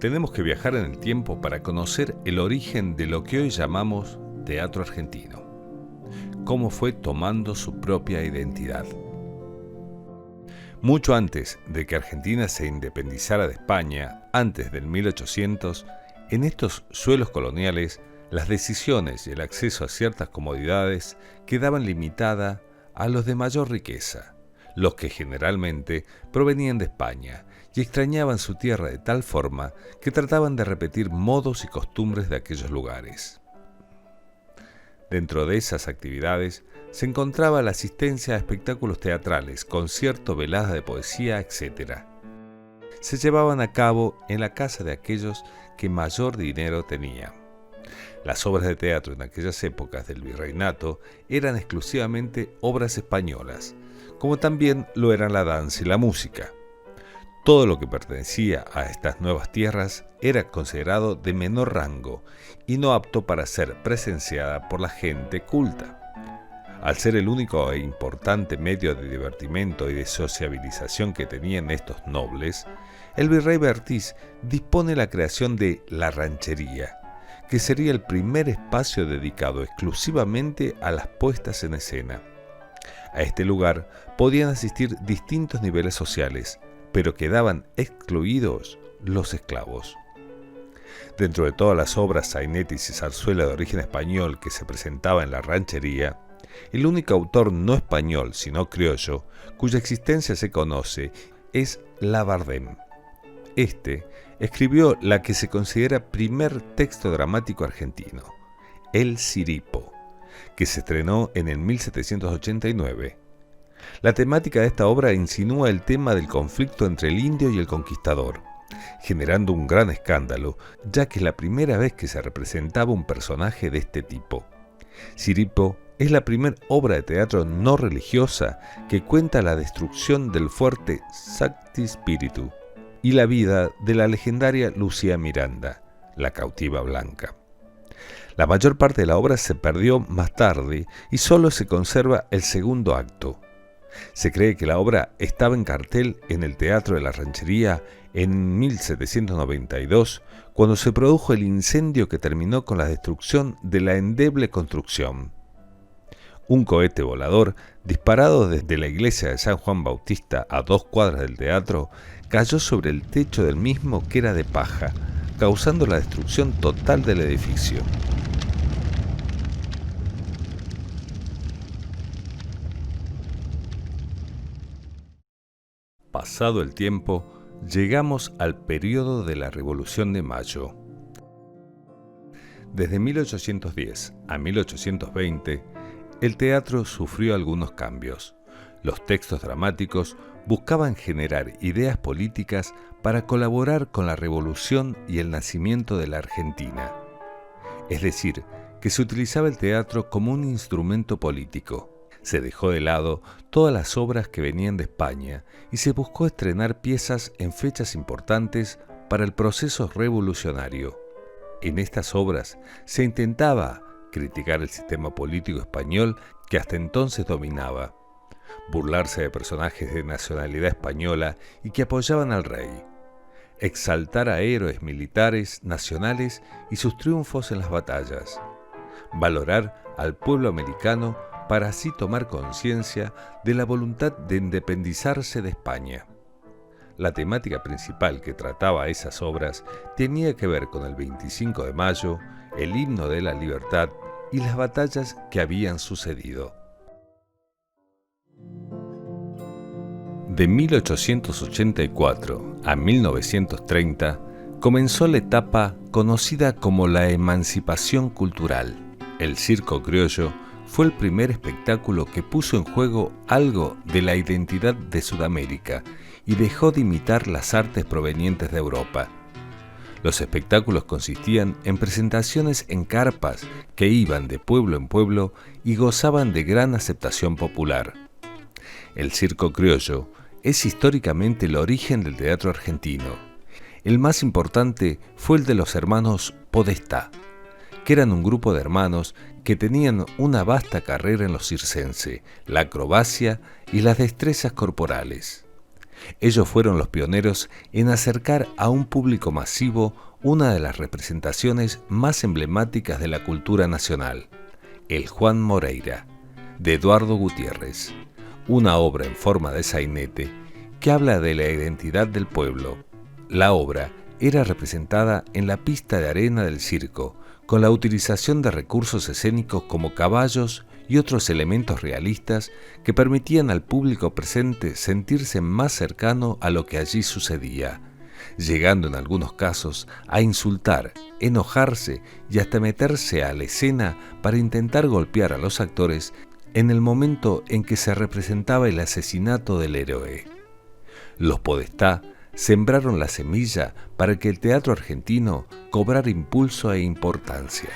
tenemos que viajar en el tiempo para conocer el origen de lo que hoy llamamos teatro argentino. Cómo fue tomando su propia identidad. Mucho antes de que Argentina se independizara de España, antes del 1800, en estos suelos coloniales, las decisiones y el acceso a ciertas comodidades quedaban limitadas a los de mayor riqueza, los que generalmente provenían de España y extrañaban su tierra de tal forma que trataban de repetir modos y costumbres de aquellos lugares. Dentro de esas actividades se encontraba la asistencia a espectáculos teatrales, conciertos, veladas de poesía, etc. Se llevaban a cabo en la casa de aquellos que mayor dinero tenían. Las obras de teatro en aquellas épocas del virreinato eran exclusivamente obras españolas, como también lo eran la danza y la música. Todo lo que pertenecía a estas nuevas tierras era considerado de menor rango y no apto para ser presenciada por la gente culta. Al ser el único e importante medio de divertimento y de sociabilización que tenían estos nobles, el virrey Bertiz dispone la creación de la ranchería, que sería el primer espacio dedicado exclusivamente a las puestas en escena. A este lugar podían asistir distintos niveles sociales, pero quedaban excluidos los esclavos. Dentro de todas las obras sainetis y zarzuela de origen español que se presentaba en la ranchería, el único autor no español, sino criollo, cuya existencia se conoce, es Labardem. Este escribió la que se considera primer texto dramático argentino, El Siripo, que se estrenó en el 1789. La temática de esta obra insinúa el tema del conflicto entre el indio y el conquistador, generando un gran escándalo, ya que es la primera vez que se representaba un personaje de este tipo. Siripo es la primera obra de teatro no religiosa que cuenta la destrucción del fuerte Sancti Spiritu y la vida de la legendaria Lucía Miranda, la cautiva blanca. La mayor parte de la obra se perdió más tarde y solo se conserva el segundo acto. Se cree que la obra estaba en cartel en el Teatro de la Ranchería en 1792, cuando se produjo el incendio que terminó con la destrucción de la endeble construcción. Un cohete volador, disparado desde la iglesia de San Juan Bautista a 2 cuadras del teatro, cayó sobre el techo del mismo, que era de paja, causando la destrucción total del edificio. Pasado el tiempo, llegamos al periodo de la Revolución de Mayo. Desde 1810 a 1820, el teatro sufrió algunos cambios. Los textos dramáticos buscaban generar ideas políticas para colaborar con la revolución y el nacimiento de la Argentina. Es decir, que se utilizaba el teatro como un instrumento político. Se dejó de lado todas las obras que venían de España y se buscó estrenar piezas en fechas importantes para el proceso revolucionario. En estas obras se intentaba criticar el sistema político español que hasta entonces dominaba, burlarse de personajes de nacionalidad española y que apoyaban al rey, exaltar a héroes militares nacionales y sus triunfos en las batallas, valorar al pueblo americano para así tomar conciencia de la voluntad de independizarse de España. La temática principal que trataba esas obras tenía que ver con el 25 de mayo, el himno de la libertad y las batallas que habían sucedido. De 1884 a 1930 comenzó la etapa conocida como la emancipación cultural. El circo criollo fue el primer espectáculo que puso en juego algo de la identidad de Sudamérica y dejó de imitar las artes provenientes de Europa. Los espectáculos consistían en presentaciones en carpas que iban de pueblo en pueblo y gozaban de gran aceptación popular. El circo criollo es históricamente el origen del teatro argentino. El más importante fue el de los hermanos Podestá, que eran un grupo de hermanos que tenían una vasta carrera en lo circense, la acrobacia y las destrezas corporales. Ellos fueron los pioneros en acercar a un público masivo una de las representaciones más emblemáticas de la cultura nacional, el Juan Moreira, de Eduardo Gutiérrez, una obra en forma de sainete que habla de la identidad del pueblo. La obra era representada en la pista de arena del circo, con la utilización de recursos escénicos como caballos y otros elementos realistas que permitían al público presente sentirse más cercano a lo que allí sucedía, llegando en algunos casos a insultar, enojarse y hasta meterse a la escena para intentar golpear a los actores en el momento en que se representaba el asesinato del héroe. Los Podestá sembraron la semilla para que el teatro argentino cobrara impulso e importancia.